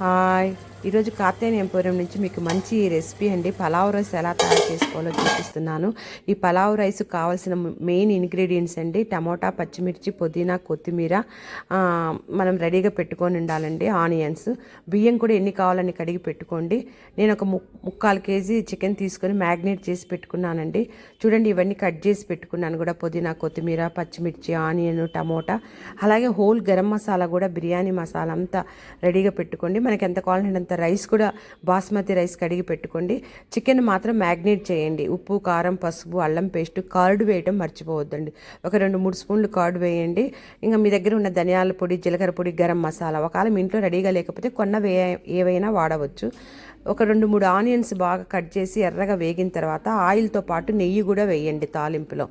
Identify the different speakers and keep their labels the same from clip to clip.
Speaker 1: Hi, ఈరోజు Katyayani emporium నుంచి మీకు మంచి రెసిపీ అండి. పలావ్ రైస్ ఎలా తయారు చేసుకోవాలో చూపిస్తున్నాను. ఈ పలావ్ రైస్ కావాల్సిన మెయిన్ ఇంగ్రీడియంట్స్ అండి టమోటా, పచ్చిమిర్చి, పుదీనా, కొత్తిమీర మనం రెడీగా పెట్టుకొని ఉండాలండి. ఆనియన్స్, బియ్యం కూడా ఎన్ని కావాలని కడిగి పెట్టుకోండి. నేను ఒక 3/4 కేజీ చికెన్ తీసుకొని మ్యాగ్నేట్ చేసి పెట్టుకున్నానండి. చూడండి, ఇవన్నీ కట్ చేసి పెట్టుకున్నాను కూడా. పుదీనా, కొత్తిమీర, పచ్చిమిర్చి, ఆనియన్, టమోటా, అలాగే హోల్ గరం మసాలా కూడా, బిర్యానీ మసాలా అంతా రెడీగా పెట్టుకోండి. మనకి ఎంత కావాలంటే రైస్ కూడా బాస్మతి రైస్ కడిగి పెట్టుకోండి. చికెన్ మాత్రం మ్యాగ్నేట్ చేయండి. ఉప్పు, కారం, పసుపు, అల్లం పేస్ట్, కర్డ్ వేయటం మర్చిపోవద్దండి. ఒక 2-3 స్పూన్లు కర్డ్ వేయండి. ఇంకా మీ దగ్గర ఉన్న ధనియాల పొడి, జీలకర్ర పొడి, గరం మసాలా, ఒకవేళ మీ ఇంట్లో రెడీగా లేకపోతే ఏవైనా వాడవచ్చు. ఒక 2-3 ఆనియన్స్ బాగా కట్ చేసి ఎర్రగా వేగిన తర్వాత ఆయిల్తో పాటు నెయ్యి కూడా వేయండి. తాలింపులో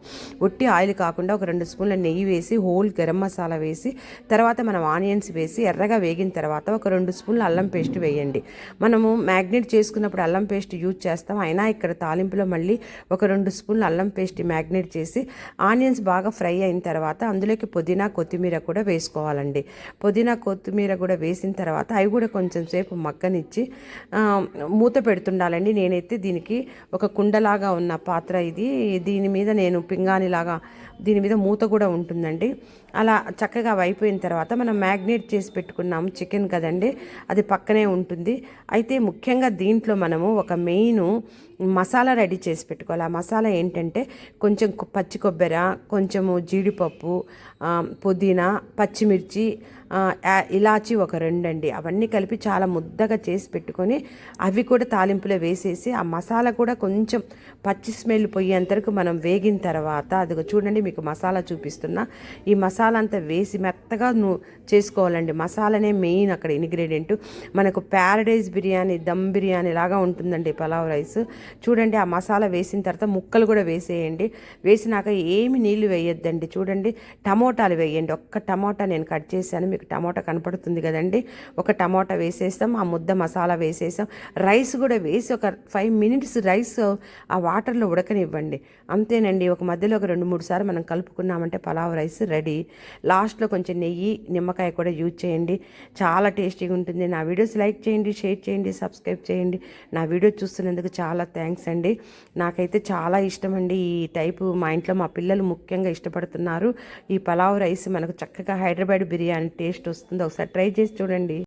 Speaker 1: ఒట్టి ఆయిల్ కాకుండా ఒక 2 స్పూన్ల నెయ్యి వేసి, హోల్ గరం మసాలా వేసి, తర్వాత మనం ఆనియన్స్ వేసి ఎర్రగా వేగిన తర్వాత ఒక 2 స్పూన్ల అల్లం పేస్ట్ వేయండి. మనము మ్యాగ్నేట్ చేసుకున్నప్పుడు అల్లం పేస్ట్ యూజ్ చేస్తాం, అయినా ఇక్కడ తాలింపులో మళ్ళీ ఒక 2 స్పూన్ల అల్లం పేస్ట్ మ్యాగ్నేట్ చేసి, ఆనియన్స్ బాగా ఫ్రై అయిన తర్వాత అందులోకి పుదీనా, కొత్తిమీర కూడా వేసుకోవాలండి. పుదీనా, కొత్తిమీర కూడా వేసిన తర్వాత అవి కూడా కొంచెం సేపు మగ్గనిచ్చి మూత పెడుతుండాలండి. నేనైతే దీనికి ఒక కుండలాగా ఉన్న పాత్ర ఇది. దీని మీద నేను పింగాణిలాగా దీని మీద మూత కూడా ఉంటుందండి. అలా చక్కగా అయిపోయిన తర్వాత మనం మ్యాగ్నేట్ చేసి పెట్టుకున్నాము చికెన్ కదండి, అది పక్కనే ఉంటుంది. అయితే ముఖ్యంగా దీంట్లో మనము ఒక మెయిన్ మసాలా రెడీ చేసి పెట్టుకోవాలి. ఆ మసాలా ఏంటంటే కొంచెం పచ్చి కొబ్బరి, కొంచెము జీడిపప్పు, పుదీనా, పచ్చిమిర్చి, ఇలాచి ఒక 2 అండి. అవన్నీ కలిపి చాలా ముద్దగా చేసి పెట్టుకొని అవి కూడా తాలింపులో వేసేసి, ఆ మసాలా కూడా కొంచెం పచ్చి స్మెల్ పోయేంతవరకు మనం వేగిన తర్వాత, అదిగో చూడండి మీకు మసాలా చూపిస్తున్నా, ఈ మసాలా అంతా వేసి మెత్తగా చేసుకోవాలండి. మసాలానే మెయిన్ అక్కడ ఇంగ్రీడియంట్. మనకు ప్యారడైజ్ బిర్యానీ, దమ్ బిర్యానీ లాగా ఉంటుందండి పలావ్ రైస్. చూడండి, ఆ మసాలా వేసిన తర్వాత ముక్కలు కూడా వేసేయండి. వేసినాక ఏమి నీళ్లు వేయొద్దండి. చూడండి, టమోటాలు వేయండి. ఒక్క టమోటా నేను కట్ చేశాను, మీకు టమోటా కనపడుతుంది కదండి. ఒక టమోటా వేసేస్తాం, ఆ ముద్ద మసాలా వేసేసాం, రైస్ కూడా వేసి ఒక 5 మినిట్స్ రైస్ ఆ వాటర్లో ఉడకనివ్వండి. అంతేనండి. ఒక మధ్యలో ఒక 2-3 సార్లు మనం కలుపుకున్నామంటే పలావ్ రైస్ రెడీ. లాస్ట్లో కొంచెం నెయ్యి, నిమ్మకాయ కూడా యూజ్ చేయండి. చాలా టేస్టీగా ఉంటుంది. నా వీడియోస్ లైక్ చేయండి, షేర్ చేయండి, సబ్స్క్రైబ్ చేయండి. నా వీడియో చూస్తున్నందుకు చాలా థ్యాంక్స్ అండి. నాకైతే చాలా ఇష్టం అండి ఈ టైపు. మా ఇంట్లో మా పిల్లలు ముఖ్యంగా ఇష్టపడుతున్నారు. ఈ పలావ్ రైస్ మనకు చక్కగా హైదరాబాద్ బిర్యానీ టేస్ట్ వస్తుంది. ఒకసారి ట్రై చేసి చూడండి.